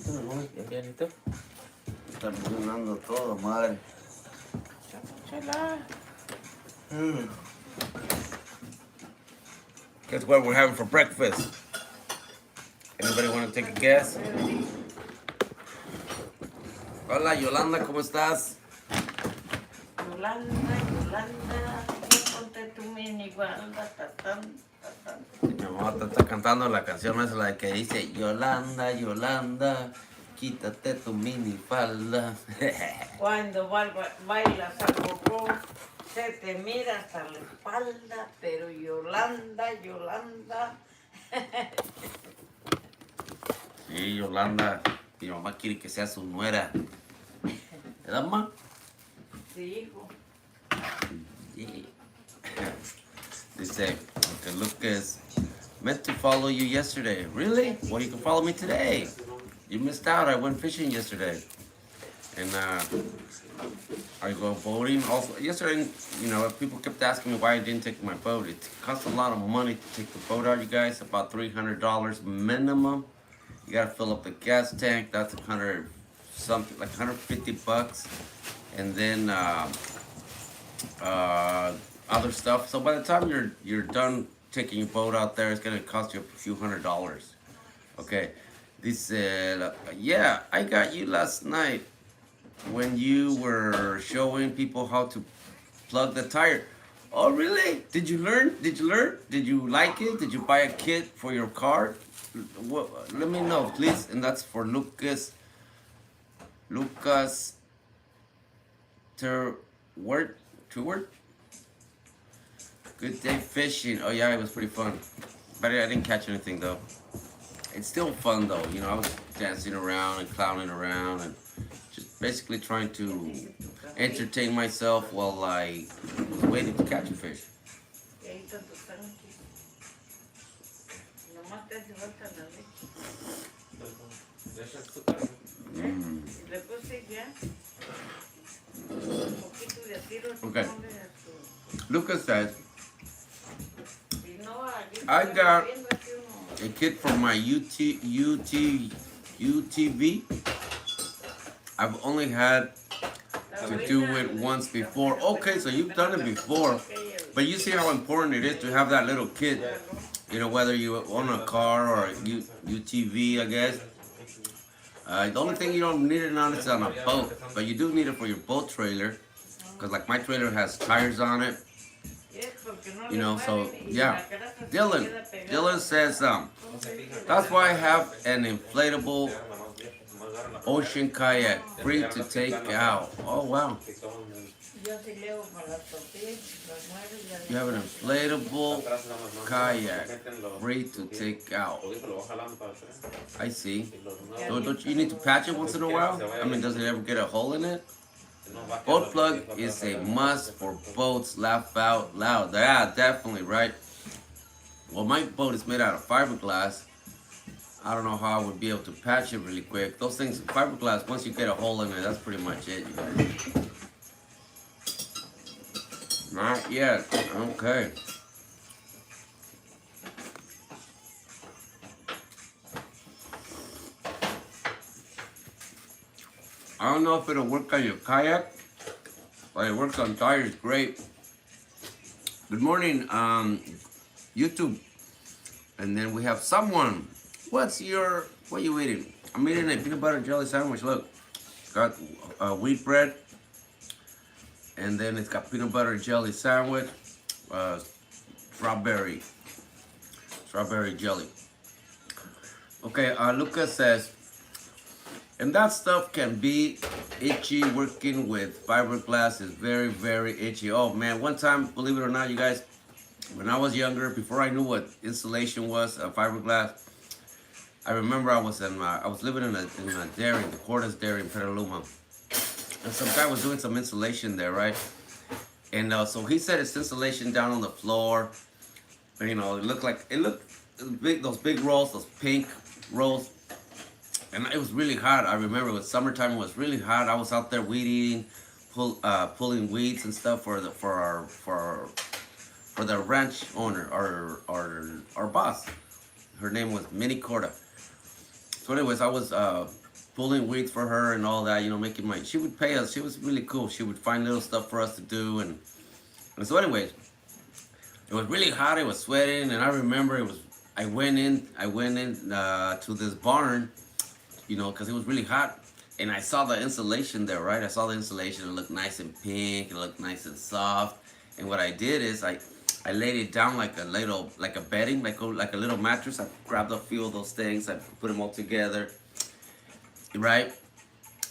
No, Arianito. Está funcionando todo, madre. Chala. Guess what we're having for breakfast? Anybody want to take a guess? Hola, Yolanda, ¿cómo estás? Yolanda, ponte tu mini guarda, tatán, tatán. Mi mamá está cantando la canción esa, la de que dice Yolanda, Yolanda, quítate tu mini falda. Cuando bailas al gogo, se te mira hasta la espalda, pero Yolanda. Sí, Yolanda, mi mamá quiere que sea su nuera. ¿Verdad, mamá? Sí, hijo. Sí. Dice, okay, Lucas, meant to follow you yesterday. Really? Well, you can follow me today. You missed out. I went fishing yesterday. And I go boating. Also, yesterday, you know, people kept asking me why I didn't take my boat. It costs a lot of money to take the boat out, you guys. About $300 minimum. You gotta fill up the gas tank. That's 100 something, like 150 bucks. And then other stuff. So by the time you're done taking your boat out there, it's gonna cost you a few $100. Okay. This said, yeah, I got you last night when you were showing people how to plug the tire. Oh, really? Did you learn? Did you like it? Did you buy a kit for your car? Let me know, please. And that's for Lucas Terwart. Good day fishing. Oh yeah, it was pretty fun. But I didn't catch anything though. It's still fun though. You know, I was dancing around and clowning around and just basically trying to entertain myself while I was waiting to catch a fish. Y ahí está tu tanque. Nomás te hace falta la leche. Y le puse ya un poquito de tiro. Okay. Ponle a tu... Lucas says, Si no, aquí I está got viendo así uno. a kit for my UTV. I've only had to do it once before. Okay, so you've done it before. But you see how important it is to have that little kit. You know, whether you own a car or a UTV, I guess. The only thing you don't need it on is on a boat. But you do need it for your boat trailer. Because like my trailer has tires on it. You know, so yeah. Dylan says, that's why I have an inflatable ocean kayak free to take out. Oh wow. You have an inflatable kayak free to take out. I see. Don't you need to patch it once in a while? I mean, does it ever get a hole in it? Boat plug is a must for boats. Laugh out loud. Yeah, definitely, right? Well, my boat is made out of fiberglass. I don't know how I would be able to patch it really quick. Those things, fiberglass, once you get a hole in it, that's pretty much it, you guys. Not yet. Okay. I don't know if it'll work on your kayak, but it works on tires great. Good morning, YouTube. And then we have someone. What are you eating? I'm eating a peanut butter and jelly sandwich. Look, got wheat bread. And then it's got peanut butter and jelly sandwich, strawberry jelly. Okay, Lucas says, and that stuff can be itchy. Working with fiberglass is very, very itchy. Oh man, one time, believe it or not, you guys, when I was younger, before I knew what insulation was, fiberglass, I remember I was living in a dairy, the Cordes Dairy in Petaluma. And some guy was doing some insulation there, right? And so he set his insulation down on the floor. And, you know, it looked big, those big rolls, those pink rolls. And it was really hot. I remember it was summertime. It was really hot. I was out there weed eating, pulling weeds and stuff for the ranch owner, our boss. Her name was Minnie Corda. So anyways, I was pulling weeds for her and all that, you know, making my, she would pay us. She was really cool. She would find little stuff for us to do. And so anyways, it was really hot. It was sweating. And I remember I went in to this barn, you know, because it was really hot. And I saw the insulation there, right? I saw the insulation. It looked nice and pink. It looked nice and soft. And what I did is I laid it down like a bedding, like a little mattress. I grabbed a few of those things. I put them all together, right?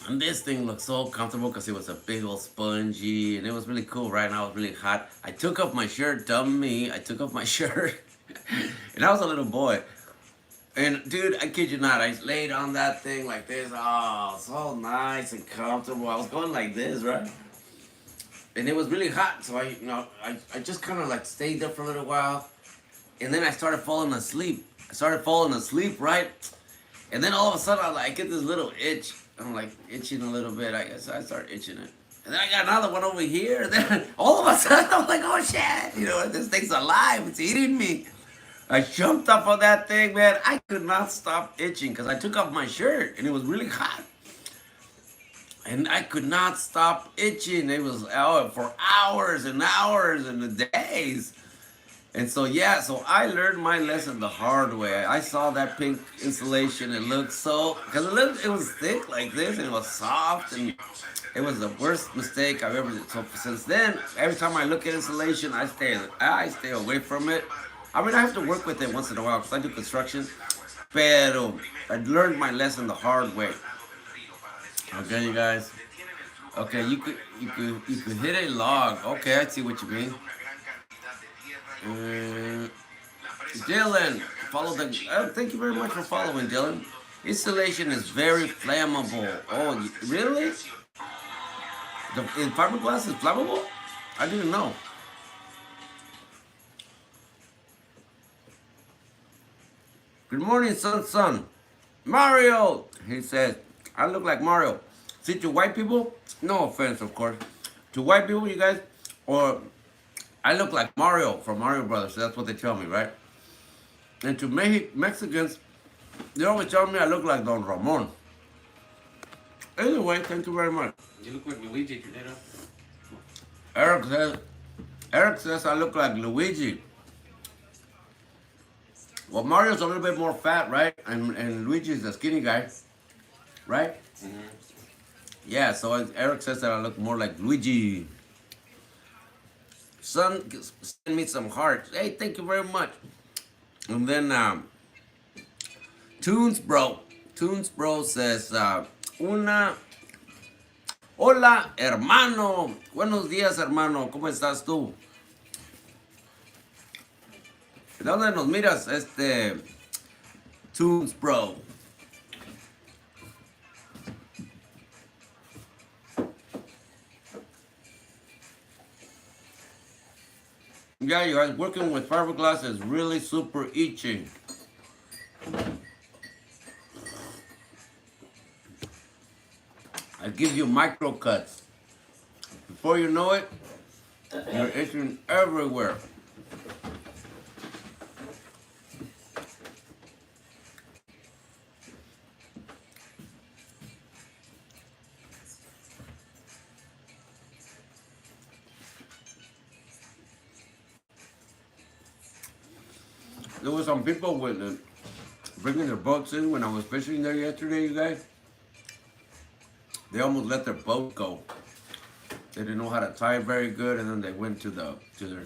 And this thing looked so comfortable because it was a big old spongy, and it was really cool, right? And I was really hot. I took off my shirt, dumb me. I took off my shirt, and I was a little boy. And dude, I kid you not, I laid on that thing like this. Oh, so nice and comfortable. I was going like this, right? And it was really hot, so I just kind of like stayed there for a little while. And then I started falling asleep. Right? And then all of a sudden, I get this little itch. I'm like itching a little bit. I guess I start itching it. And then I got another one over here. And then all of a sudden, I'm like, oh shit, you know, this thing's alive. It's eating me. I jumped up on that thing, man. I could not stop itching because I took off my shirt and it was really hot. And I could not stop itching. It was out for hours and hours and days. And so, yeah, so I learned my lesson the hard way. I saw that pink insulation. It looked so, because it was thick like this and it was soft. And it was the worst mistake I've ever did. So since then, every time I look at insulation, I stay away from it. I mean, I have to work with it once in a while because I do construction. Pero I learned my lesson the hard way. Okay, you guys. Okay, you could hit a log. Okay, I see what you mean. Dylan, follow the. Thank you very much for following, Dylan. Insulation is very flammable. Oh, really? In fiberglass is flammable? I didn't know. Good morning, son. Mario, he says, I look like Mario. See, to white people, no offense, of course. To white people, you guys, or I look like Mario from Mario Brothers. That's what they tell me, right? And to Mexicans, they always tell me I look like Don Ramon. Anyway, thank you very much. You look like Luigi Tornado. Eric says I look like Luigi. Well, Mario's a little bit more fat, right? And Luigi's a skinny guy, right? Mm-hmm. Yeah, so Eric says that I look more like Luigi. Son, send me some hearts. Hey, thank you very much. And then Tunes Bro says hola, hermano. Buenos días, hermano. ¿Cómo estás tú? ¿De dónde nos miras, Tunes Bro? Yeah, you guys, working with fiberglass is really super itchy. I give you micro cuts. Before you know it, you're itching everywhere. There were some people with bringing their boats in when I was fishing there yesterday, you guys. They almost let their boat go. They didn't know how to tie it very good, and then they went to their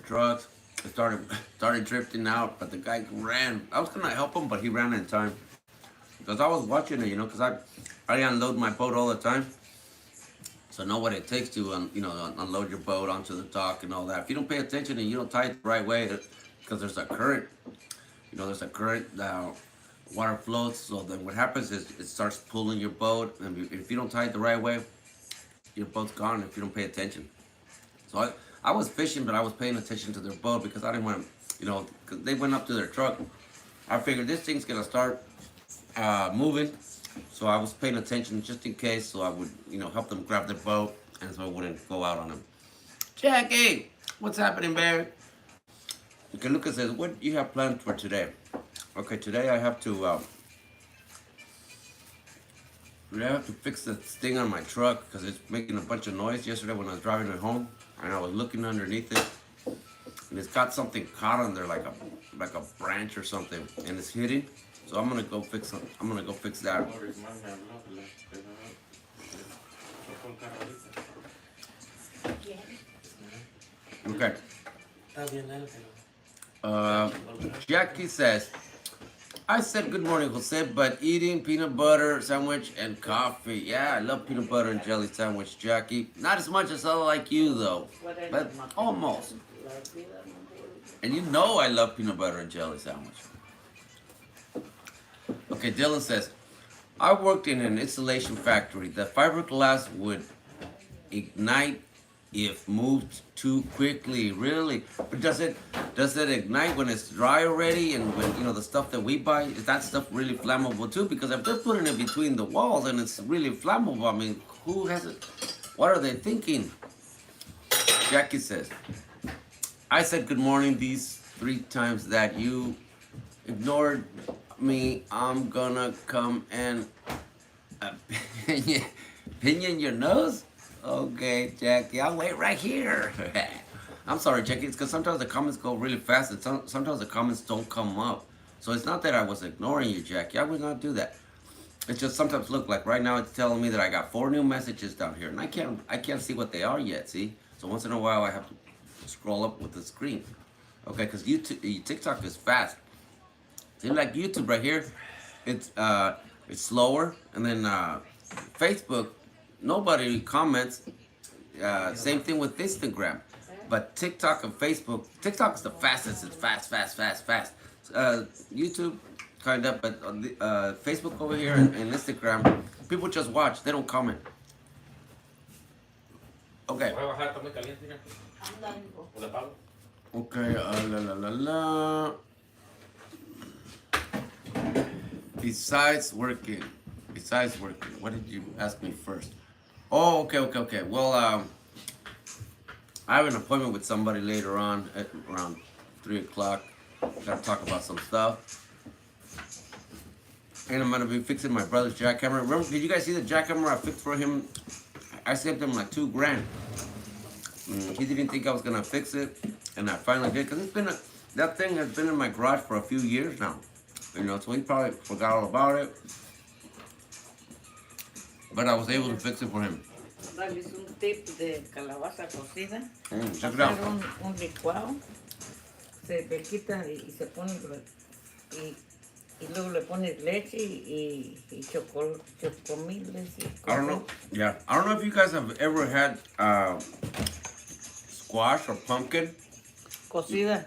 trucks. They started drifting out, but the guy ran. I was gonna help him, but he ran in time because I was watching it, you know, because I unload my boat all the time, so I know what it takes to unload your boat onto the dock and all that. If you don't pay attention and you don't tie it the right way, because there's a current. You know, there's a current, water floats, so then what happens is it starts pulling your boat, and if you don't tie it the right way, your boat's gone if you don't pay attention. So I was fishing, but I was paying attention to their boat because I didn't want to, because they went up to their truck. I figured this thing's going to start moving, so I was paying attention just in case, so I would, help them grab their boat, and so I wouldn't go out on them. Jackie, what's happening, babe? Okay, Lucas says, what do you have planned for today? Okay, today I have to I have to fix this thing on my truck because it's making a bunch of noise yesterday when I was driving it home, and I was looking underneath it, and it's got something caught on there like a branch or something, and it's hitting. So I'm gonna go fix it. I'm gonna go fix that. Okay. Jackie says, I said good morning, Jose, but eating peanut butter sandwich and coffee. Yeah, I love peanut butter and jelly sandwich, Jackie. Not as much as I like you, though, but almost. And you know I love peanut butter and jelly sandwich. Okay, Dylan says, I worked in an installation factory. The fiberglass would ignite if moved too quickly. Really? But does it ignite when it's dry already? And when the stuff that we buy, is that stuff really flammable too? Because if they're putting it between the walls and it's really flammable, I mean, who has it? What are they thinking? Jackie says, I said good morning these 3 times that you ignored me. I'm gonna come and pinion your nose. Okay, Jackie, I'll wait right here. I'm sorry, Jackie. It's because sometimes the comments go really fast, and sometimes the comments don't come up. So it's not that I was ignoring you, Jackie. I would not do that. It's just sometimes look like right now it's telling me that I got 4 new messages down here, and I can't see what they are yet. See, so once in a while I have to scroll up with the screen. Okay, because TikTok is fast. See, like YouTube right here, it's slower, and then Facebook. Nobody comments. Same thing with Instagram. But TikTok and Facebook, TikTok is the fastest. It's fast. YouTube, kind of, but on the, Facebook over here and Instagram, people just watch. They don't comment. Okay. Okay, Besides working, what did you ask me first? Oh, okay. Well, I have an appointment with somebody later on at around 3 o'clock. Gotta talk about some stuff. And I'm gonna be fixing my brother's jackhammer. Remember, did you guys see the jackhammer I fixed for him? I saved him like $2,000. He didn't think I was gonna fix it, and I finally did. Cause that thing has been in my garage for a few years now. So he probably forgot all about it. But I was able to fix it for him. Darles un tip de calabaza cocida. Check it out. Hacer un licuado. Se le quita y se pone y luego le pones leche y chocomiles. I don't know. Yeah, I don't know if you guys have ever had squash or pumpkin. Cocida.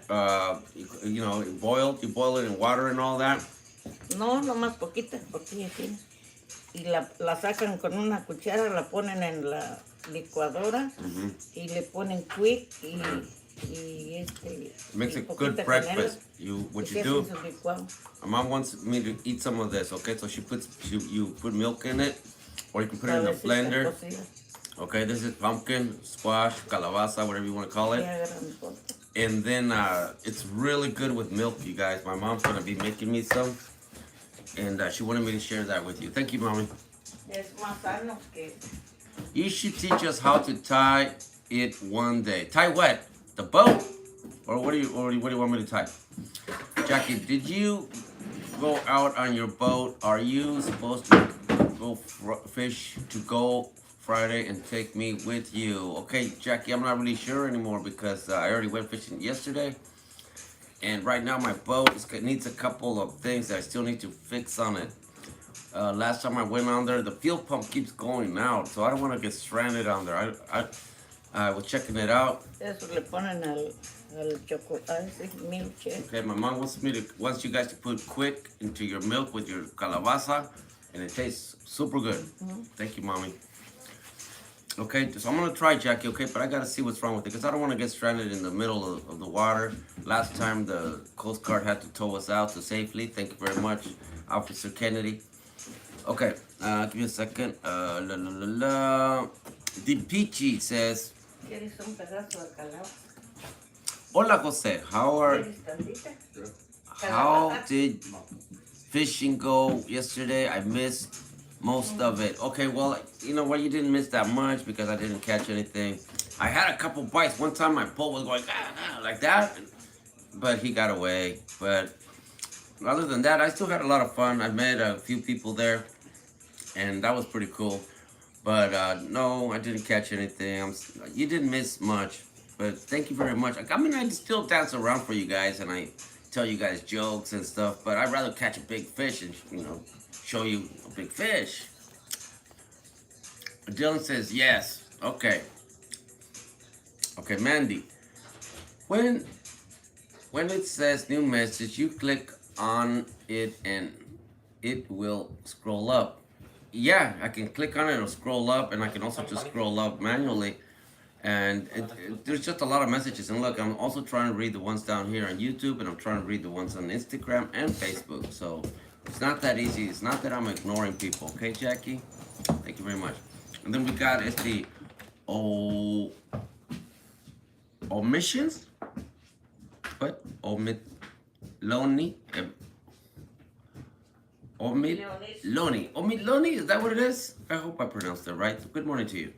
Boiled. You boil it in water and all that. No, nomás poquita así. Y la sacan con una cuchara, la ponen en la licuadora y le ponen quick y makes a good breakfast. What you do? My mom wants me to eat some of this. Okay, so you put milk in it, or you can put it in a blender. Okay, this is pumpkin, squash, calabaza, whatever you want to call it. And then it's really good with milk, you guys. My mom's gonna be making me some. And she wanted me to share that with you. Thank you, Mommy. You should teach us how to tie it one day. Tie what? The boat? Or what do you want me to tie? Jackie, did you go out on your boat? Are you supposed to go fish to go Friday and take me with you? Okay, Jackie, I'm not really sure anymore because I already went fishing yesterday. And right now my boat needs a couple of things that I still need to fix on it. Last time I went on there, the fuel pump keeps going out, so I don't want to get stranded on there. I was checking it out. Okay, my mom wants you guys to put quick into your milk with your calabaza, and it tastes super good. Thank you, Mommy. Okay, so I'm gonna try, Jackie, okay, but I gotta see what's wrong with it because I don't want to get stranded in the middle of the water. Last time the Coast Guard had to tow us out to safely. Thank you very much, Officer Kennedy. Okay, give me a second. The Peachy says, Hola, Jose. How did fishing go yesterday? I missed most of it. Okay, well, you know what? You didn't miss that much because I didn't catch anything. I had a couple bites. One time my pole was going like that, but he got away. But other than that, I still had a lot of fun. I met a few people there, and that was pretty cool. But no, I didn't catch anything. You didn't miss much. But thank you very much. I mean, I still dance around for you guys, and I tell you guys jokes and stuff. But I'd rather catch a big fish and show you a big fish. Dylan says yes. Okay. Okay, Mandy. When it says new message, you click on it and it will scroll up. Yeah, I can click on it, it'll scroll up, and I can also just scroll up manually. And there's just a lot of messages. And look, I'm also trying to read the ones down here on YouTube, and I'm trying to read the ones on Instagram and Facebook. So it's not that easy. It's not that I'm ignoring people. Okay, Jackie? Thank you very much. And then we got the omissions. What? Loni? Omidloni, is that what it is? I hope I pronounced it right. Good morning to you.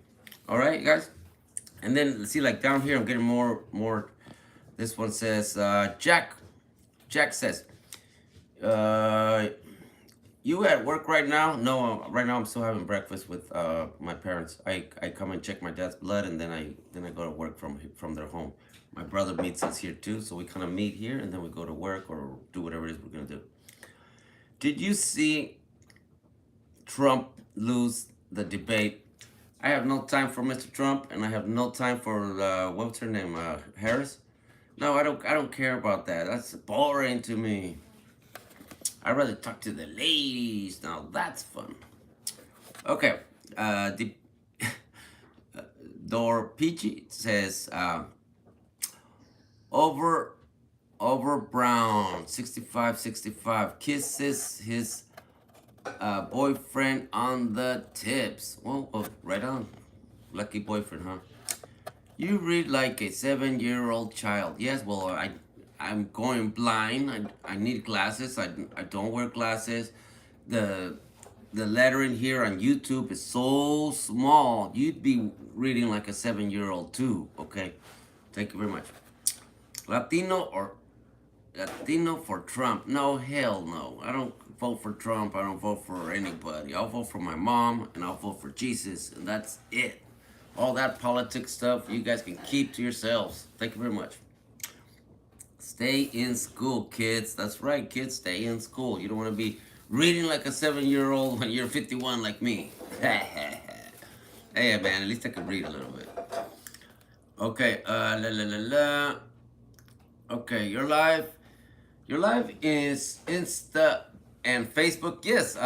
All right, guys. And then let's see, like down here, I'm getting more. This one says, Jack says, you at work right now? No, right now I'm still having breakfast with my parents. I come and check my dad's blood, and then I go to work from their home. My brother meets us here too, so we kind of meet here, and then we go to work or do whatever it is we're gonna do. Did you see Trump lose the debate? I have no time for Mr. Trump, and I have no time for what's her name, Harris. No, I don't care about that. That's boring to me. I'd rather talk to the ladies. Now that's fun. Okay, Dor Peachy says over Brown 65 kisses his boyfriend on the tips. Well, right on. Lucky boyfriend, huh? You read like a 7-year-old child. Yes, well, I'm going blind. I need glasses. I don't wear glasses. The lettering here on YouTube is so small. You'd be reading like a 7-year-old too. Okay, thank you very much. Latino for Trump? No, hell no. I don't vote for Trump. I don't vote for anybody. I'll vote for my mom, and I'll vote for Jesus, and that's it. All that politics stuff, you guys can keep to yourselves. Thank you very much. Stay in school, kids. That's right, kids. Stay in school. You don't want to be reading like a 7-year-old when you're 51 like me. Hey, man, at least I can read a little bit. Okay, Okay, your live is Insta and Facebook. Yes,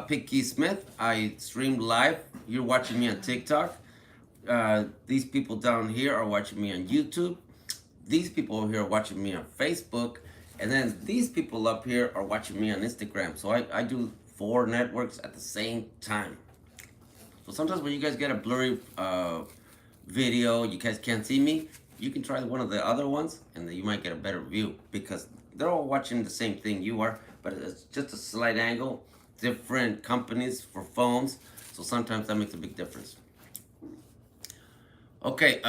Picky Smith. I stream live. You're watching me on TikTok. These people down here are watching me on YouTube. These people over here are watching me on Facebook. And then these people up here are watching me on Instagram. So I do 4 networks at the same time. So sometimes when you guys get a blurry video, you guys can't see me, you can try one of the other ones, and then you might get a better view, because they're all watching the same thing you are, but it's just a slight angle, different companies for phones, so sometimes that makes a big difference. Okay,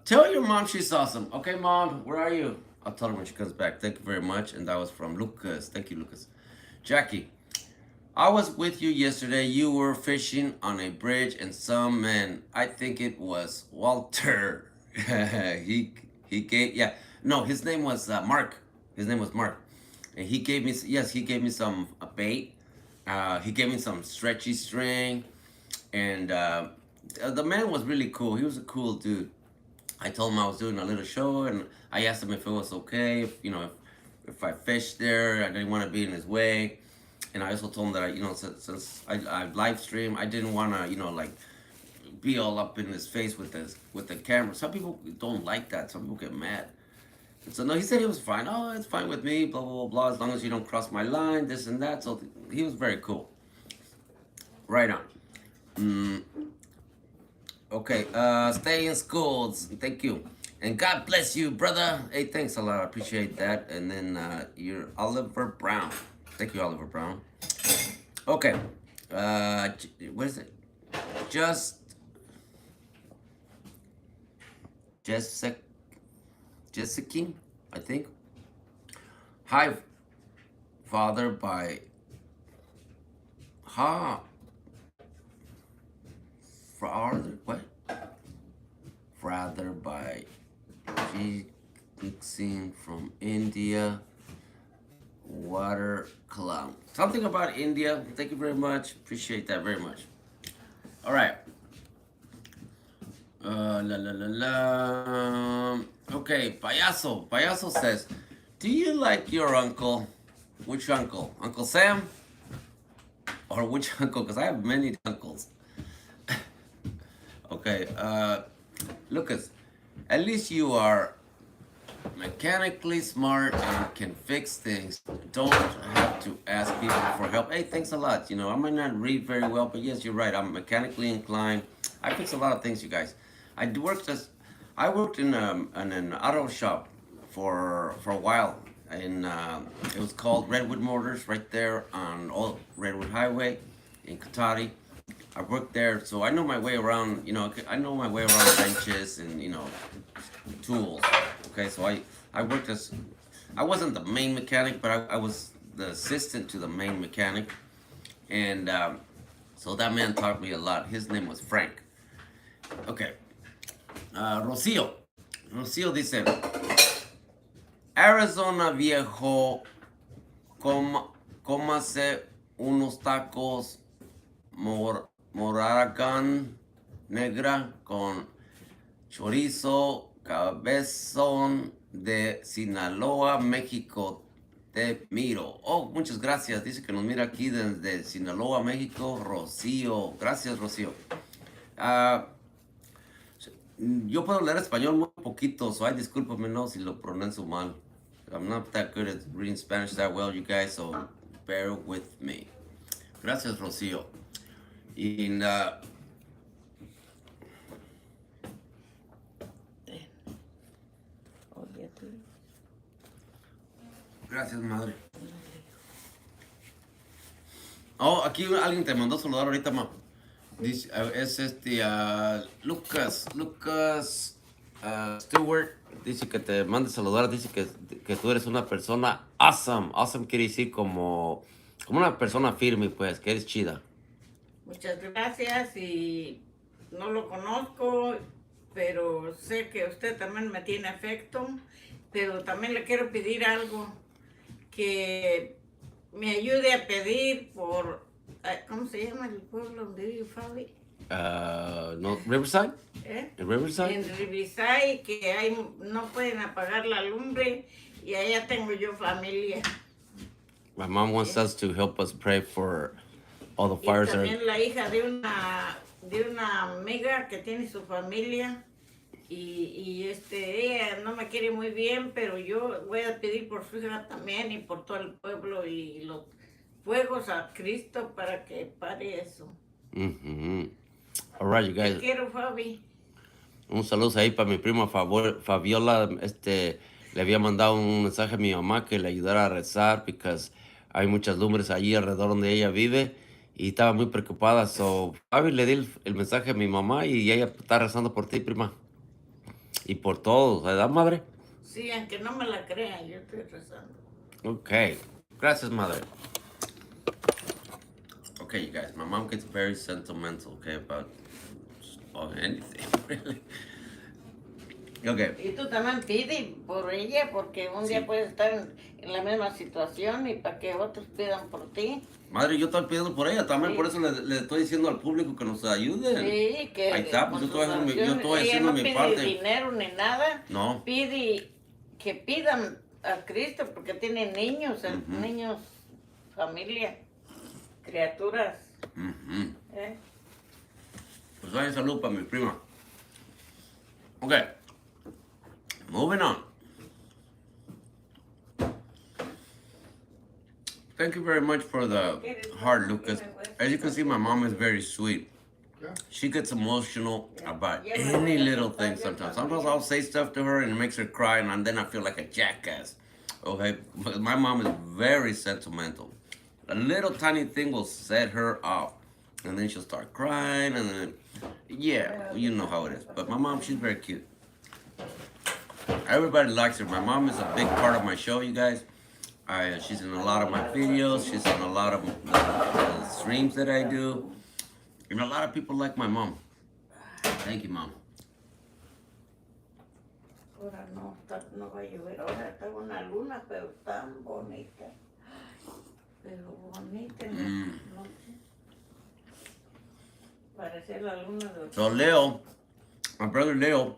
tell your mom she's awesome. Okay, Mom, where are you? I'll tell her when she comes back. Thank you very much. And that was from Lucas. Thank you, Lucas. Jackie, I was with you yesterday. You were fishing on a bridge, and some man, I think it was Walter. he gave, yeah, no, his name was Mark. His name was Mark. And he gave me, yes, he gave me some bait. He gave me some stretchy string. And the man was really cool. He was a cool dude. I told him I was doing a little show, and I asked him if it was okay, if I fished there. I didn't want to be in his way. And I also told him that, since I live stream, I didn't want to, like, be all up in his face with the camera. Some people don't like that. Some people get mad. And so, no, he said he was fine. Oh, it's fine with me, blah, blah, blah, blah, as long as you don't cross my line, this and that. So he was very cool. Right on. Okay, stay in school. Thank you. And God bless you, brother. Hey, thanks a lot. I appreciate that. And then you're Oliver Brown. Thank you, Oliver Brown. Okay, What is it? Just Jessica, Jessica, I think. Hi, Father by Ha. Father, what? Father by G. Mixing from India. Water clown. Something about India. Thank you very much. Appreciate that very much. All right. La la la la. Okay, Payaso. Payaso says, do you like your uncle? Which uncle? Uncle Sam? Or which uncle? Because I have many uncles. Okay, Lucas, at least you are mechanically smart and can fix things. Don't have to ask people for help. Hey, thanks a lot. You know, I might not read very well, but yes, you're right. I'm mechanically inclined. I fix a lot of things, you guys. I worked in an auto shop for a while, and it was called Redwood Motors, right there on Old Redwood Highway in Katati. I worked there, so I know my way around. You know, I know my way around wrenches and tools. Okay, so I worked as, I wasn't the main mechanic, but I was the assistant to the main mechanic, and so that man taught me a lot. His name was Frank. Okay, Rocio dice, Arizona viejo, cómase unos tacos moragan negra con chorizo, cabezón de Sinaloa, México. Te miro. Oh, muchas gracias. Dice que nos mira aquí desde Sinaloa, México, Rocío. Gracias, Rocío. Yo puedo leer español muy poquito, so discúlpame no si lo pronuncio mal. I'm not that good at reading Spanish that well, you guys, so bear with me. Gracias, Rocío. Y gracias, madre. Oh, aquí alguien te mandó saludar ahorita, ma. Dice, es Lucas Stewart. Dice que te mande saludar. Dice que tú eres una persona awesome. Awesome quiere decir como una persona firme, pues, que eres chida. Muchas gracias y no lo conozco, pero sé que usted también me tiene afecto, pero también le quiero pedir algo, que me ayude a pedir por, ¿cómo se llama el pueblo donde vive Fabi? No, Riverside. ¿En Riverside? En Riverside, que ahí no pueden apagar la lumbre y allá tengo yo familia. My mom wants us to help us pray for all the fires. Y también la hija de una amiga que tiene su familia y ella no me quiere muy bien, pero yo voy a pedir por su hija también y por todo el pueblo y los fuegos a Cristo para que pare eso. All right, you guys. Te quiero, Fabi. Un saludo ahí para mi prima Fabiola. Le había mandado un mensaje a mi mamá que le ayudara a rezar porque hay muchas lumbres allí alrededor donde ella vive y estaba muy preocupada. So, Fabi, le di el mensaje a mi mamá y ella está rezando por ti, prima. Y por todos, ¿verdad, madre? Sí, aunque no me la crean, yo estoy rezando. Ok. Gracias, madre. Okay, you guys, my mom gets very sentimental, okay, about anything, really. Okay. Y tú también pide por ella, porque un día puedes estar en la misma situación y para que otros pidan por ti. Madre, yo estoy pidiendo por ella también, por eso le estoy diciendo al público que nos ayuden. Sí, que ahí está, pues yo estoy haciendo mi parte. No pide dinero ni nada. No. Pide que pidan a Cristo porque tiene niños, niños, familia, criaturas. Pues vaya salud para mi prima. Okay. Moving on. Thank you very much for the heart, Lucas. As you can see, my mom is very sweet. She gets emotional about any little thing sometimes. Sometimes I'll say stuff to her and it makes her cry and then I feel like a jackass. Okay, but my mom is very sentimental. A little tiny thing will set her off. And then she'll start crying, and then, yeah, you know how it is. But my mom, she's very cute. Everybody likes her. My mom is a big part of my show, you guys. She's in a lot of my videos. She's in a lot of the streams that I do. And a lot of people like my mom. Thank you, Mom. Ahora no va a llover. Ahora está una luna, pero tan bonita. Pero bonita, no sé. Parece la luna de... So Leo, my brother Leo,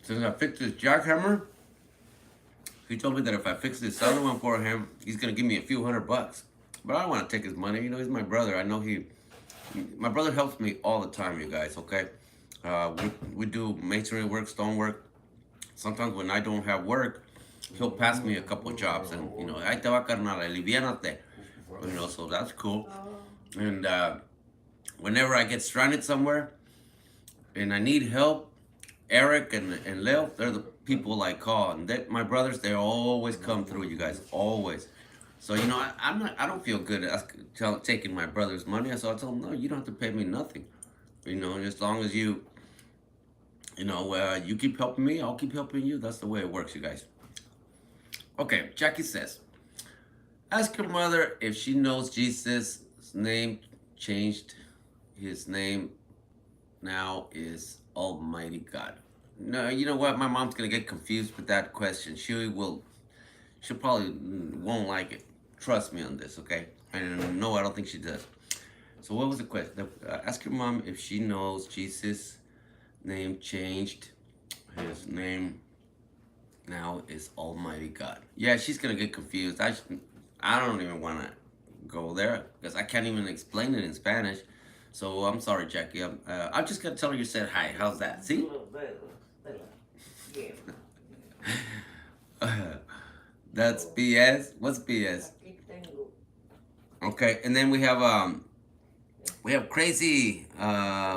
since I fixed his jackhammer, he told me that if I fix this other one for him, he's gonna give me a few $100. But I don't want to take his money. You know, he's my brother. I know my brother helps me all the time, you guys. Okay, we do masonry work, stone work. Sometimes when I don't have work, he'll pass me a couple of jobs, and you know, ahí te va carnal, aliviánate. You know, so that's cool. And whenever I get stranded somewhere and I need help, Eric and Leo, they're the people I call, and my brothers, they always come through, you guys, always. So you know, I don't feel good taking my brother's money. So I told him, no, you don't have to pay me nothing. You know, as long as you keep helping me, I'll keep helping you. That's the way it works, you guys. Okay, Jackie says, ask your mother if she knows Jesus' name changed. His name now is Almighty God. No, you know what? My mom's gonna get confused with that question. She'll probably won't like it. Trust me on this, okay? And no, I don't think she does. So what was the question? Ask your mom if she knows Jesus' name changed. His name now is Almighty God. Yeah, she's gonna get confused. I don't even want to go there because I can't even explain it in Spanish. So I'm sorry, Jackie. I'm just gonna tell her you said hi. How's that? See? That's BS. What's BS? Okay, and then we have crazy.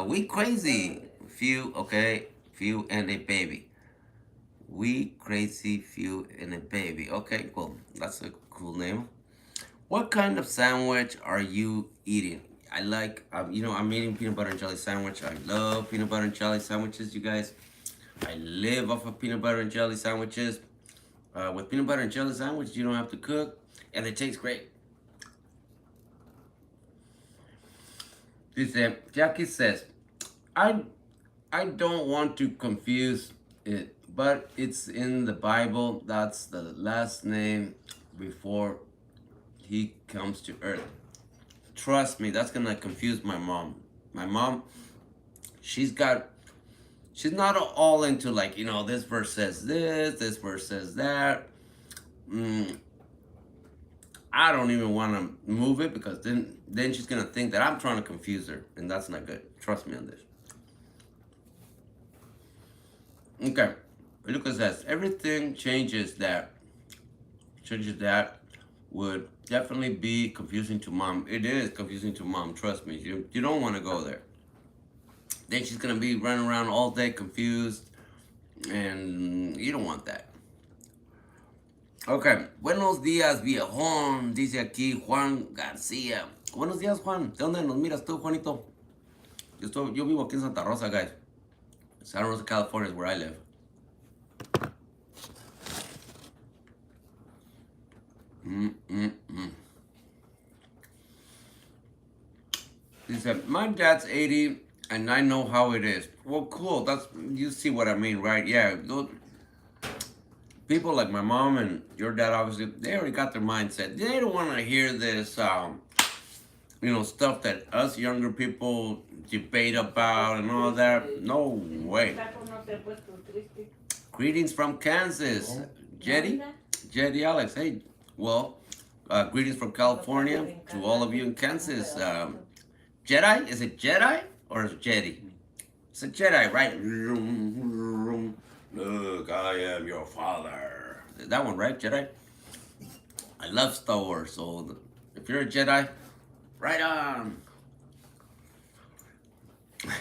We crazy few. Okay, few and a baby. We crazy few and a baby. Okay, cool. That's a cool name. What kind of sandwich are you eating? I like, I'm eating peanut butter and jelly sandwich. I love peanut butter and jelly sandwiches, you guys. I live off of peanut butter and jelly sandwiches. With peanut butter and jelly sandwich, you don't have to cook, and it tastes great. Jackie says, I don't want to confuse it, but it's in the Bible. That's the last name before he comes to earth. Trust me, that's gonna confuse my mom. My mom, she's not all into like, this verse says this verse says that. I don't even want to move it because then she's gonna think that I'm trying to confuse her, and that's not good. Trust me on this. Okay, Lucas says everything changes that would definitely be confusing to mom. It is confusing to mom. Trust me. You don't want to go there. Then she's gonna be running around all day confused, and you don't want that. Okay. Buenos días, viejón. Dice aquí Juan García. Buenos días, Juan. ¿De dónde nos miras tú, Juanito? Yo vivo aquí en Santa Rosa, guys. Santa Rosa, California is where I live. He said, my dad's 80 and I know how it is. Well, cool. You see what I mean, right? Yeah. People like my mom and your dad, obviously, they already got their mindset. They don't want to hear this, stuff that us younger people debate about and all that. No way. Greetings from Kansas. Jetty Alex. Hey, well, greetings from California to all of you in Kansas. Jedi? Is it Jedi or is it Jetty? It's a Jedi, right? Look, I am your father. That one, right? Jedi? I love Star Wars, so if you're a Jedi, right on.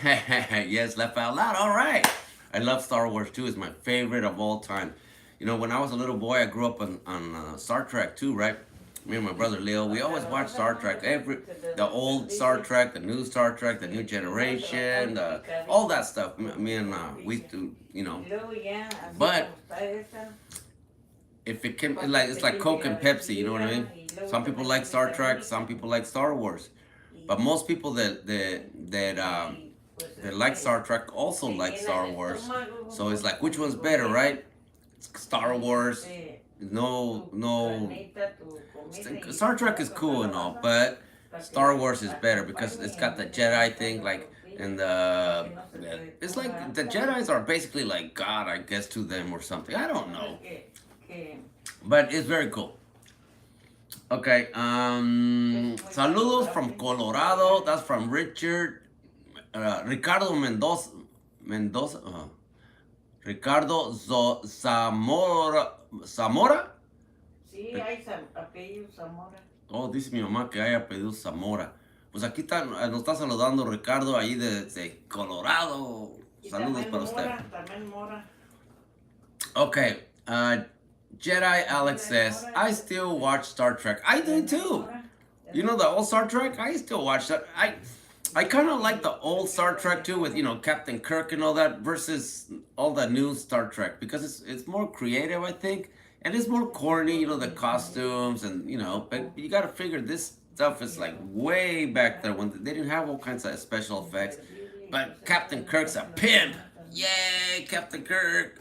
Yes, laugh out loud. All right. I love Star Wars too. It's my favorite of all time. When I was a little boy, I grew up on Star Trek too, right? Me and my brother Leo, we always watch Star Trek. The old Star Trek, the new Star Trek, the new generation, all that stuff. Me and we do, But if it can, it's like Coke and Pepsi. You know what I mean? Some people like Star Trek, some people like Star Wars. But most people that like Star Trek also like Star Wars. So it's like, which one's better, right? Star Wars. No. Star Trek is cool and all, but Star Wars is better because it's got the Jedi thing, like, and it's like the Jedis are basically like God, I guess, to them or something. I don't know, but it's very cool. Okay, saludos from Colorado. That's from Richard, Ricardo Mendoza, Ricardo Zamora. Sí, hay apellido Zamora. Oh, dice mi mamá que hay apellido Zamora. Pues aquí está, nos está saludando Ricardo ahí de Colorado. Saludos para usted. También Mora. Okay, Jedi Alex says, I still watch Star Trek. I do too. You know the old Star Trek? I still watch that. I kind of like the old Star Trek too, with Captain Kirk and all that, versus all the new Star Trek, because it's more creative, I think, and it's more corny. The costumes and but you gotta figure this stuff is like way back there when they didn't have all kinds of special effects. But Captain Kirk's a pimp. Yay, Captain Kirk.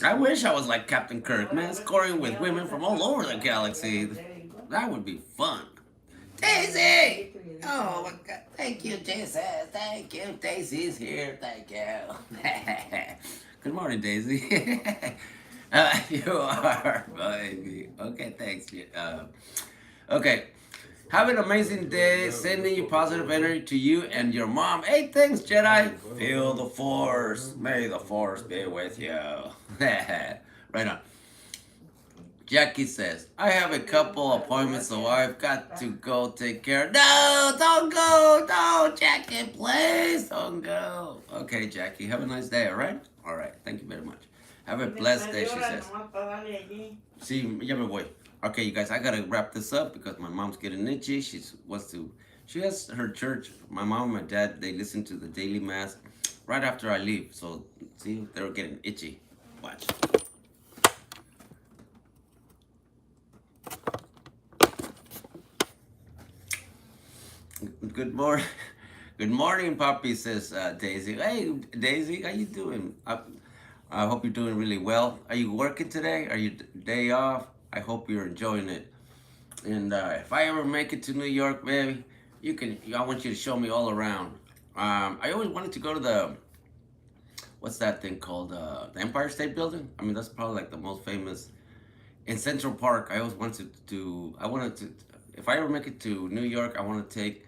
I wish I was like Captain Kirk, man, scoring with women from all over the galaxy. That would be fun. Daisy! Oh my God! Thank you, Daisy. Thank you. Daisy's here. Thank you. Good morning, Daisy. You are, baby. Okay, thanks. Okay. Have an amazing day. Sending you positive energy to you and your mom. Hey, thanks, Jedi. Feel the Force. May the Force be with you. Right on. Jackie says, I have a couple appointments, so I've got to go take care. No, don't go. No, Jackie, please don't go. Okay, Jackie, have a nice day, all right? All right, thank you very much. Have a blessed day, she says. Sí, ya me voy. Okay, you guys, I gotta wrap this up because my mom's getting itchy. She has her church. My mom and my dad, they listen to the daily mass right after I leave. So, see, they're getting itchy. Watch. Good morning. Good morning, Poppy, says Daisy. Hey, Daisy, how you doing? I hope you're doing really well. Are you working today? Are you day off? I hope you're enjoying it. And if I ever make it to New York, baby, I want you to show me all around. I always wanted to go to what's that thing called? The Empire State Building? I mean, that's probably like the most famous. In Central Park, I always wanted to, if I ever make it to New York, I want to take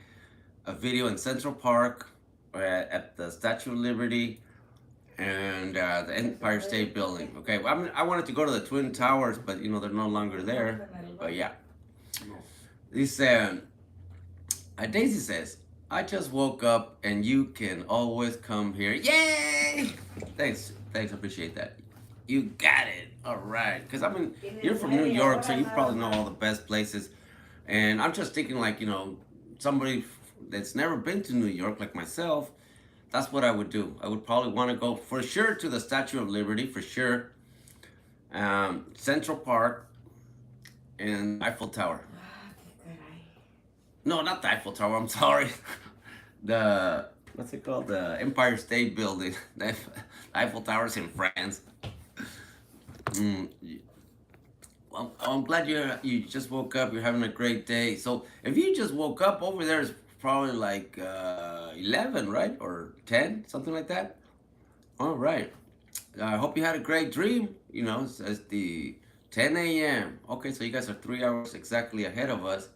a video in Central Park, at the Statue of Liberty, and the Empire State Building. Okay, I wanted to go to the Twin Towers, but they're no longer there. But yeah, Daisy says, I just woke up and you can always come here. Yay! Thanks, appreciate that. You got it. All right, because you're from New York, so you probably know all the best places. And I'm just thinking, like, somebody that's never been to New York, like myself, that's what I would do. I would probably want to go for sure to the Statue of Liberty, for sure. Central Park and Eiffel Tower. No, not the Eiffel Tower, I'm sorry. What's it called? The Empire State Building. The Eiffel Tower's in France. Well, I'm glad you just woke up. You're having a great day. So if you just woke up, over there is probably like 11, right? Or 10, something like that. All right. I hope you had a great dream. It's the 10 a.m. Okay, so you guys are 3 hours exactly ahead of us.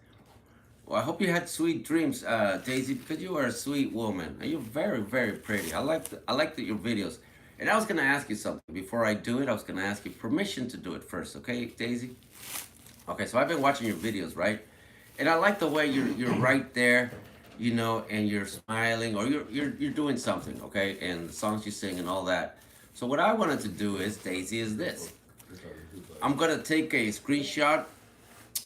Well, I hope you had sweet dreams, Daisy, because you are a sweet woman. And you're very, very pretty. I like your videos. And I was going to ask you something. Before I do it, I was going to ask you permission to do it first, okay, Daisy? Okay, so I've been watching your videos, right? And I like the way you're right there, and you're smiling, or you're doing something, okay? And the songs you sing and all that. So what I wanted to do is, Daisy, is this. I'm gonna take a screenshot.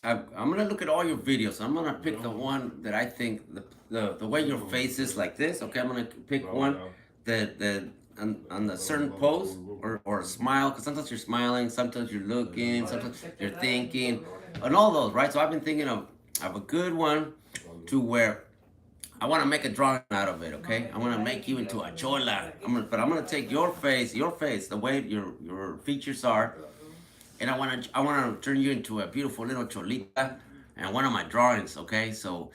I'm gonna look at all your videos. I'm gonna pick the one that I think the way your face is like this. Okay, I'm gonna pick one that on the certain pose or smile, because sometimes you're smiling, sometimes you're looking, sometimes you're thinking, and all those, right? So I've been thinking of a good one to where I want to make a drawing out of it. Okay, I want to make you into a chola. But I'm gonna take your face, the way your features are, and I want to turn you into a beautiful little cholita and one of my drawings. Okay, so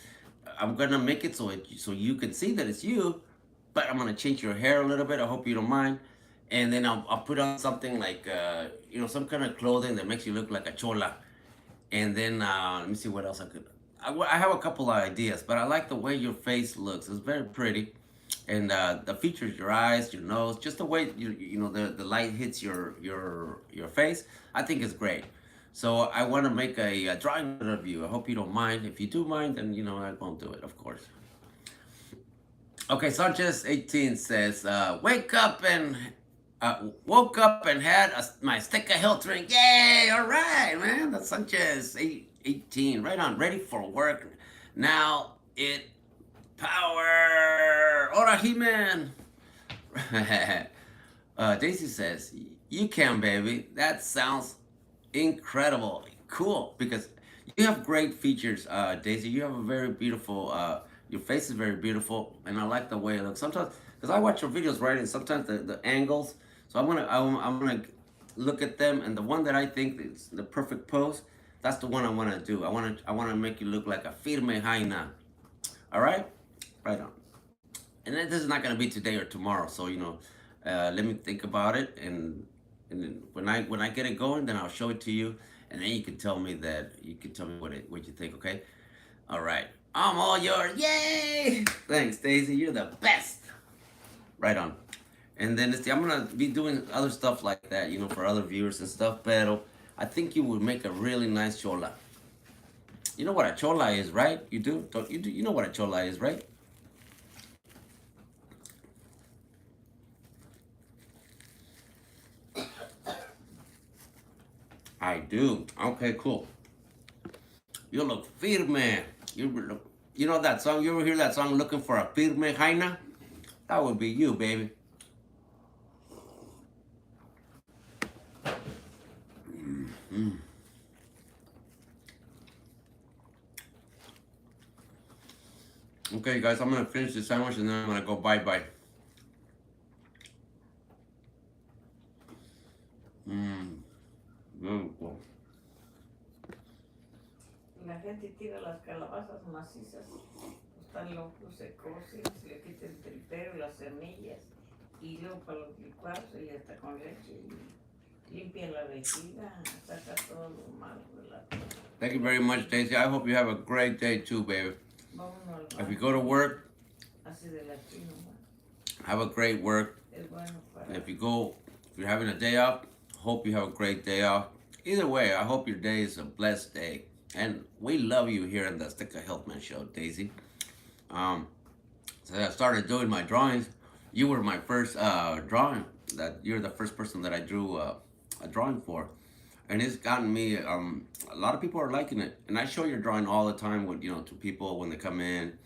I'm gonna make it so you can see that it's you, but I'm gonna change your hair a little bit. I hope you don't mind, and then I'll put on something like some kind of clothing that makes you look like a chola, and then let me see what else I could. I have a couple of ideas, but I like the way your face looks. It's very pretty, and the features, your eyes, your nose, just the way the light hits your face. I think it's great. So I want to make a drawing of you. I hope you don't mind. If you do mind, then I won't do it, of course. Okay, Sanchez 18 says, woke up and had my stick of health drink. Yay! All right, man. That's Sanchez 18. Right on. Ready for work. Now it power. Ora, He-Man. Daisy says, you can, baby. That sounds incredible. Cool. Because you have great features, Daisy. You have a very beautiful, your face is very beautiful. And I like the way it looks. Sometimes, because I watch your videos, right? And sometimes the angles. So I'm gonna look at them. And the one that I think is the perfect pose, that's the one I want to do. I want to make you look like a firme jaina. All right? Right on. And then this is not gonna be today or tomorrow, so let me think about it, and then when I get it going, then I'll show it to you, and then you can tell me what you think, okay? All right, I'm all yours, yay! Thanks, Daisy, you're the best. Right on. And then I'm gonna be doing other stuff like that, for other viewers and stuff. Pero I think you would make a really nice chola. You know what a chola is, right? You do? Don't you do? You know what a chola is, right? I do. Okay, cool. You look firme. You know that song? You ever hear that song, Looking for a Firme Jaina? That would be you, baby. Mm-hmm. Okay, guys, I'm going to finish the sandwich and then I'm going to go bye-bye. Beautiful. La gente tira las calabazas macizas, están locos, se cocen, se le quita el tripero, las semillas, y luego para los licuados y hasta con leche, y limpia la vejiga, saca todo lo malo de la cosa. Thank you very much, Daisy. I hope you have a great day too, baby. If you go to work, have a great work. And if you're having a day off, hope you have a great day off. Either way, I hope your day is a blessed day. And we love you here in the Stick of Health Man Show, Daisy. So I started doing my drawings. You were my first drawing. You're the first person that I drew a drawing for. And it's gotten me, a lot of people are liking it. And I show your drawing all the time to people when they come in.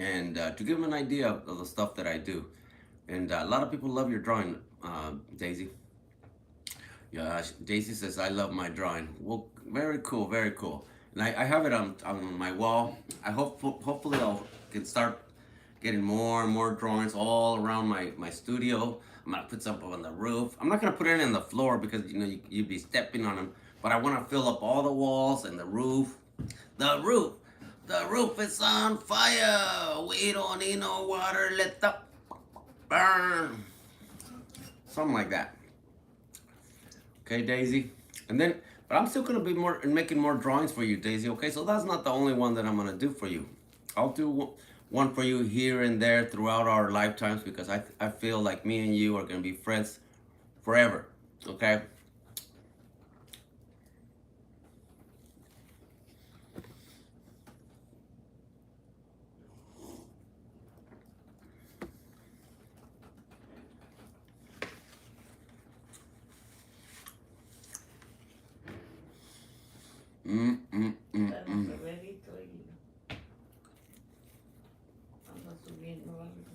And to give them an idea of the stuff that I do. And a lot of people love your drawing, Daisy. Yeah, Daisy says, I love my drawing. Well, very cool, very cool. And I have it on my wall. Hopefully I can start getting more and more drawings all around my studio. I'm gonna put some on the roof. I'm not gonna put it in the floor because you'd be stepping on them. But I want to fill up all the walls and the roof. The roof is on fire. We don't need no water. Let the burn. Something like that. Okay, Daisy. But I'm still gonna be making more drawings for you, Daisy. Okay, so that's not the only one that I'm gonna do for you. I'll do one for you here and there throughout our lifetimes because I feel like me and you are gonna be friends forever. Okay. vino algo.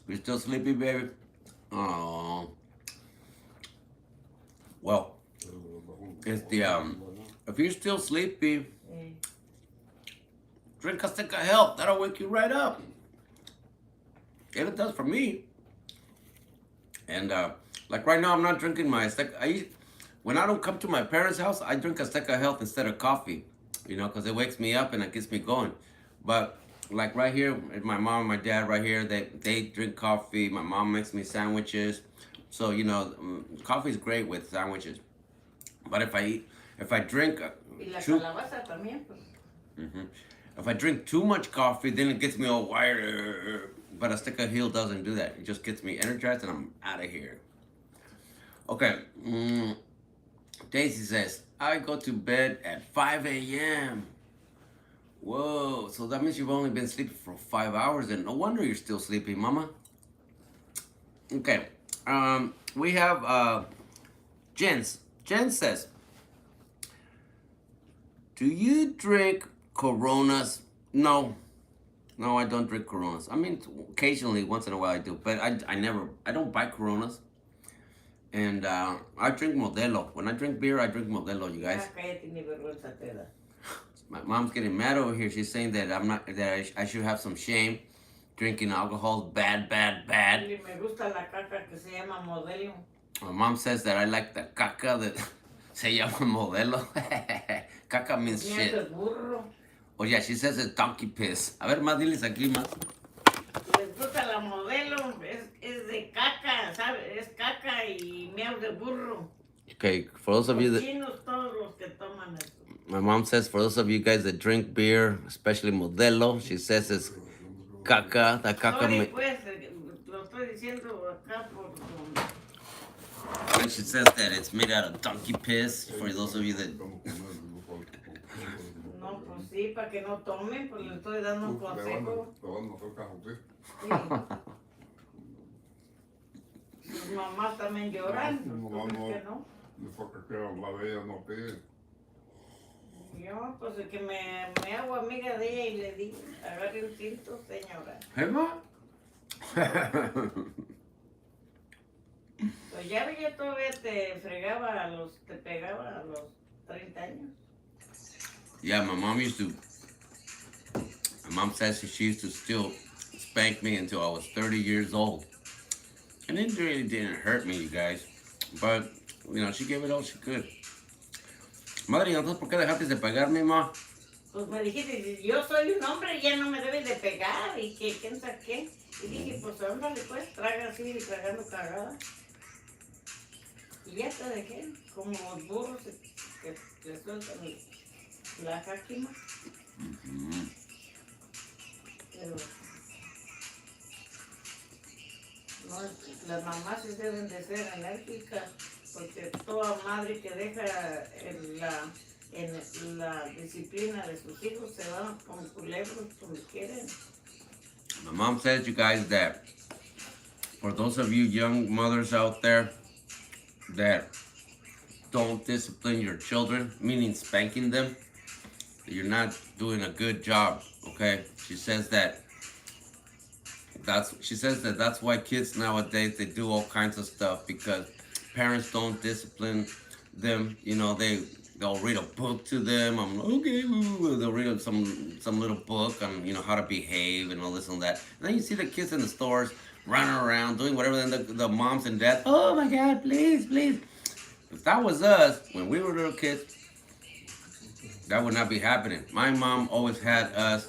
You still sleepy, baby? Oh. Well, it's the if you're still sleepy, drink a stick of health. That'll wake you right up. And it does for me. And like right now, I'm not drinking my stick. When I don't come to my parents' house, I drink a stick of health instead of coffee. You know, because it wakes me up and it gets me going. But like right here, my mom and my dad right here, they drink coffee. My mom makes me sandwiches. So, you know, coffee's great with sandwiches. But if I drink Y la calabaza también, pues. if I drink too much coffee, then it gets me all wired. But a stick of heel doesn't do that. It just gets me energized and I'm out of here. Okay. Daisy says, I go to bed at 5 a.m. Whoa, so that means you've only been sleeping for 5 hours, and no wonder you're still sleeping, Mama. Okay, we have Jen. Jen says, do you drink Coronas? No, I don't drink Coronas. I mean, occasionally, once in a while I do, but I don't buy Coronas. And I drink Modelo. When I drink beer, I drink Modelo, you guys. My mom's getting mad over here. She's saying that I should have some shame. Drinking alcohol is bad. Me gusta la caca que se llama Modelo. My mom says that I like the caca that se llama Modelo. Caca means shit. Es burro. Oh yeah, she says it's donkey piss. A ver, más diles aquí más. Les gusta la Modelo, es de caca, ¿sabes? Es caca y miau de burro. Okay, for those of you that... Chinos todos los que toman eso. My mom says for those of you guys that drink beer, especially Modelo, she says it's caca. That caca... Sorry, pues, lo estoy diciendo acá por... And she says that it's made out of donkey piss, for those of you that... No, pues sí, para que no tomen, pues le estoy dando un consejo. Sí. Sus mamás también lloran, pues, ¿por qué no? Yo, pues, que me hago amiga de ella y le digo, agarre el cinto, señora. Hey, Ma? Pues ya veía todavía te pegaba a los 30 años. Yeah, my mom says she used to still spank me until I was 30 years old. And it really didn't hurt me, you guys. But, you know, she gave it all she could. Madre, entonces, ¿por qué dejaste de pegarme, ma? Pues me dijiste, yo soy un hombre y ya no me debes de pegar y que quién sabe qué. Y dije, pues ándale pues, traga así, tragando cagada. Y ya te dejé, como los burros que sueltan la jáquima. Pero no, las mamás sí deben de ser enérgicas, porque toda madre que deja en la disciplina de sus hijos se van como culebros, como quieren. My mom says, you guys, that for those of you young mothers out there that don't discipline your children, meaning spanking them, you're not doing a good job, okay? She says that's why kids nowadays, they do all kinds of stuff because parents don't discipline them. You know, they'll read a book to them. I'm like, okay, they'll read some little book on, you know, how to behave and all this and that. And then you see the kids in the stores running around doing whatever. Then the moms and dads, oh my God, please. If that was us when we were little kids, that would not be happening. My mom always had us,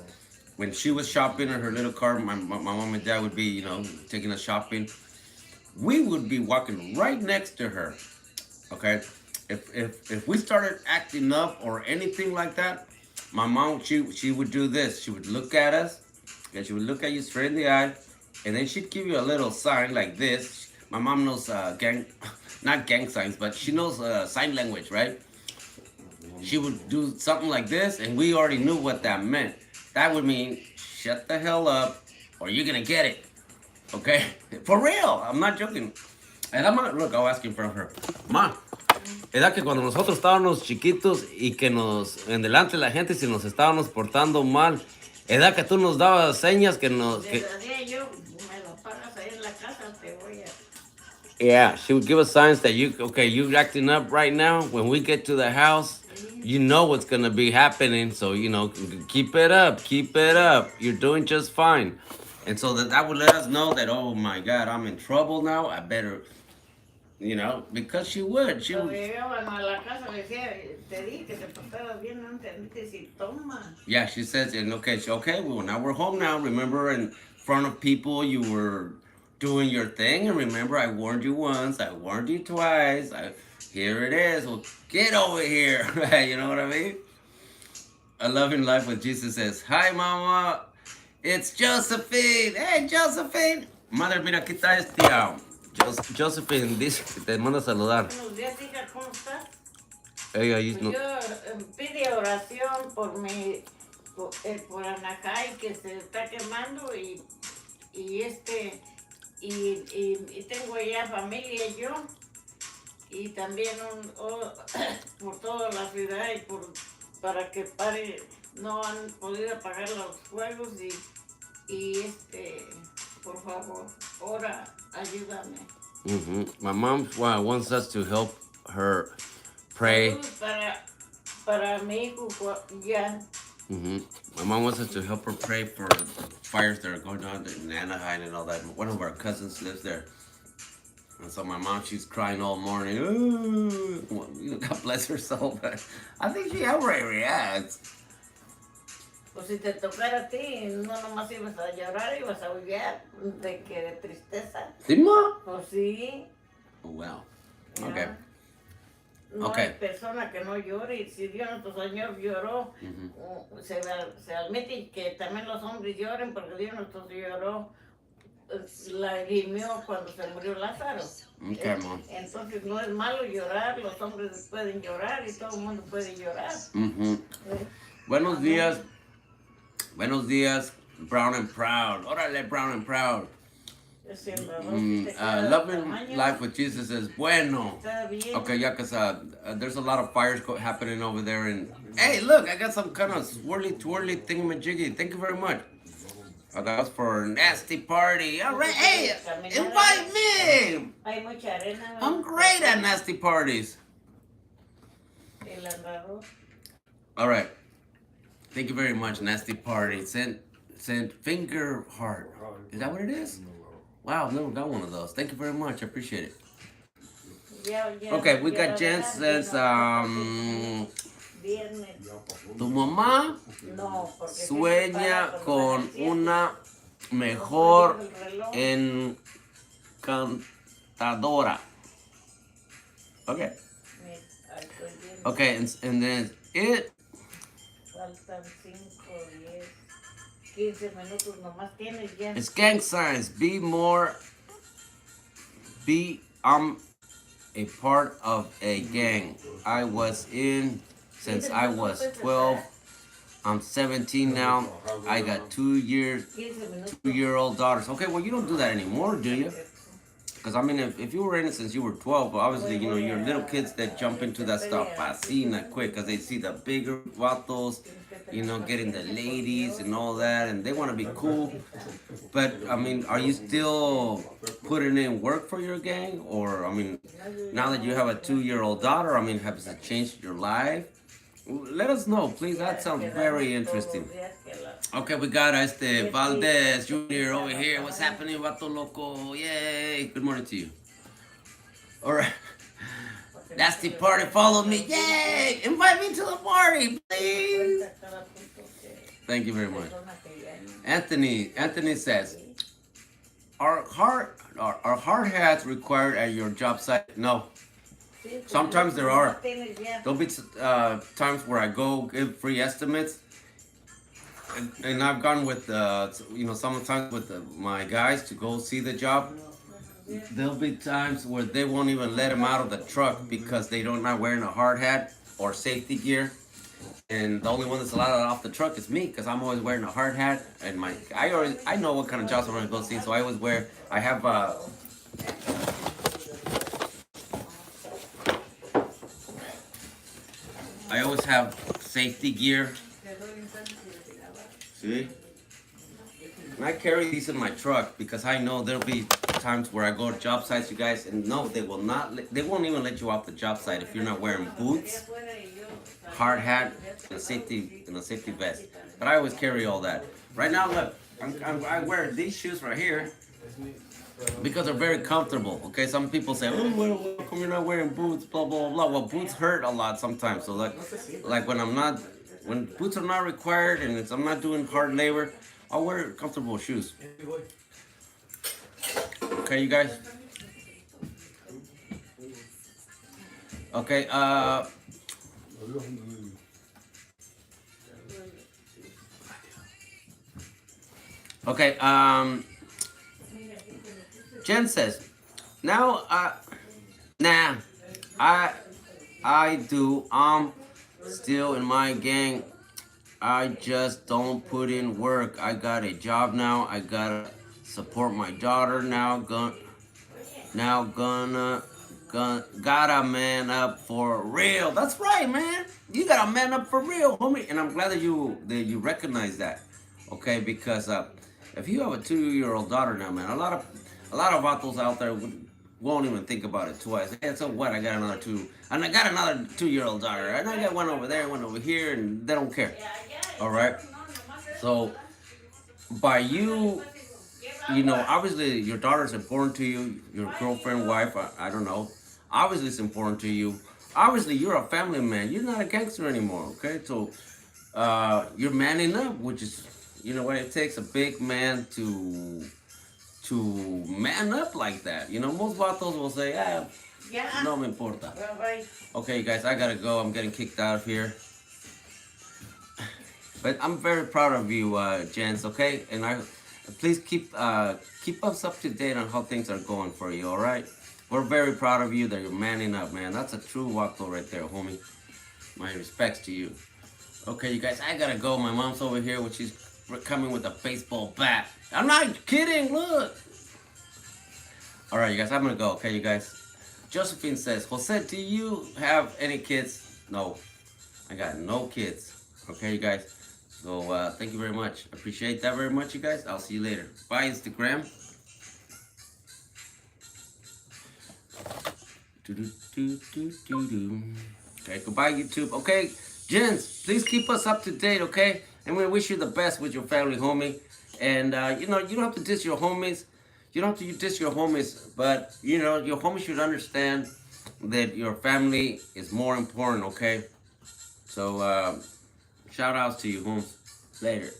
when she was shopping in her little car, my mom and dad would be, you know, taking us shopping. We would be walking right next to her, okay? If we started acting up or anything like that, my mom, she would do this. She would look at us, and she would look at you straight in the eye, and then she'd give you a little sign like this. My mom knows not gang signs, but she knows sign language, right? She would do something like this, and we already knew what that meant. that would mean shut the hell up or you're gonna get it. Okay? For real, I'm not joking. And look, I'll ask in front of her. Ma, era que cuando nosotros estábamos chiquitos y que en delante de la gente, si nos estábamos portando mal, era que tú nos dabas señas que nos... Les decía yo, me lo pagas ahí en la casa, te voy a... Yeah, she would give us signs that you're acting up right now. When we get to the house, you know what's gonna be happening. So, keep it up, You're doing just fine. And so that would let us know that, oh my God, I'm in trouble now. I better, because she would. Cuando llegaban a la casa, le decía, te dije que te portaras bien, no entendiste, si toma. Yeah, she says, and okay, well, now we're home now. Remember, in front of people, you were doing your thing, and remember, I warned you once, I warned you twice. Here it is. Well, get over here. You know what I mean? A Loving Life with Jesus says, hi, Mama. It's Josephine. Hey, Josephine. Madre, mira, aquí está Josephine dice que te manda a saludar. Buenos días, hija, ¿cómo estás? Ella Pues yo pide oración por Anacay, que se está quemando y tengo ya familia yo, y también por toda la ciudad y para que pare, no han podido apagar los fuegos y por favor, ora, ayúdame. My mom wants us to help her pray. Para mi hijo, ya. My mom wants us to help her pray for fires that are going on in Anaheim and all that. One of our cousins lives there. And so my mom, she's crying all morning. Ooh, God bless her soul, but I think she already reacts. Pues si te tocara a ti, no nomás ibas a llorar, ibas a aullar de tristeza. ¿Sí, ma? Pues sí. Oh, wow. Okay. No hay persona que no llore, y si Dios nuestro Señor lloró, se admite que también los hombres lloren, porque Dios nuestro lloró, la gimió cuando se murió Lázaro. Okay, Mom. Entonces no es malo llorar, los hombres pueden llorar y todo el mundo puede llorar. Buenos días. Buenos días, Brown and Proud. Órale, Brown and Proud. Loving Life with Jesus is bueno. Okay, yeah, because there's a lot of fires happening over there. And hey, look, I got some kind of swirly twirly thingamajiggy. Thank you very much. Oh, that was for a nasty party. All right, hey, invite me. I'm great at nasty parties. All right. Thank you very much, nasty party. Send finger heart. Is that what it is? Wow, I've never got one of those. Thank you very much. I appreciate it. Okay, we got Jen says, tu mamá sueña con una mejor encantadora. Okay. Okay, and then it. Faltan 5, 10, 15 minutos nomás tienes ya. It's gang signs. I'm a part of a gang. I was in since I was 12. I'm 17 now. I got 2-year-old daughters. Okay, well, you don't do that anymore, do you? Because, I mean, if you were in it since you were 12, obviously, you're little kids that jump into that stuff fascina quick because they see the bigger vatos, getting the ladies and all that, and they want to be cool. But, I mean, are you still putting in work for your gang? Or, I mean, now that you have a 2-year-old daughter, I mean, has it changed your life? Let us know, please. That sounds very interesting. Okay, we got Valdez Jr. over here. What's happening, Vato Loco? Yay! Good morning to you. All right. Nasty party, follow me. Yay! Invite me to the party, please. Thank you very much. Anthony says, are hard hats required at your job site? No. Sometimes there are. There'll be times where I go give free estimates. And I've gone with, sometimes with my guys to go see the job. There'll be times where they won't even let them out of the truck because they're not wearing a hard hat or safety gear. And the only one that's allowed off the truck is me, because I'm always wearing a hard hat, and I know what kind of jobs I'm gonna go see, so I always wear. I have I always have safety gear. See? And I carry these in my truck because I know there'll be times where I go to job sites, you guys, and no, they will not. They won't even let you off the job site if you're not wearing boots, hard hat, and a safety vest. But I always carry all that. Right now, look, I wear these shoes right here because they're very comfortable. Okay, some people say, "Oh, well, how come you're not wearing boots?" Blah blah blah. Well, boots hurt a lot sometimes. So like when boots are not required and I'm not doing hard labor, I'll wear comfortable shoes. Okay, you guys. Okay. Okay. Jen says, now, nah, I do. I'm still in my gang. I just don't put in work. I got a job now. I gotta support my daughter now. Gotta man up for real. That's right, man. You gotta man up for real, homie. And I'm glad that you recognize that. Okay, because if you have a 2-year-old daughter now, man, a lot of vatos out there won't even think about it twice. Hey, so what? I got another 2-year-old daughter, and I got one over there, one over here, and they don't care. All right. So by you know, obviously your daughter's important to you, your girlfriend, wife, I don't know. Obviously it's important to you. Obviously you're a family man. You're not a gangster anymore, okay? So you're manning up, which is, you know what, it takes a big man to man up like that. You know, most vatos will say, no me importa. Okay, guys, I gotta go. I'm getting kicked out of here. But I'm very proud of you, gents, okay? And please keep us up to date on how things are going for you, all right? We're very proud of you that you're manning up, man. That's a true vato right there, homie. My respects to you. Okay, you guys, I gotta go. My mom's over here, she's coming with a baseball bat. I'm not kidding, look. All right, you guys, I'm gonna go, okay, you guys? Josephine says, Jose, do you have any kids? No, I got no kids. Okay, you guys? So, thank you very much. Appreciate that very much, you guys. I'll see you later. Bye, Instagram. Okay, goodbye, YouTube. Okay, gents, please keep us up to date, okay? And we wish you the best with your family, homie. And, you know, you don't have to diss your homies. You don't have to diss your homies, but, you know, your homies should understand that your family is more important, okay? So, shout outs to you, homies. Later.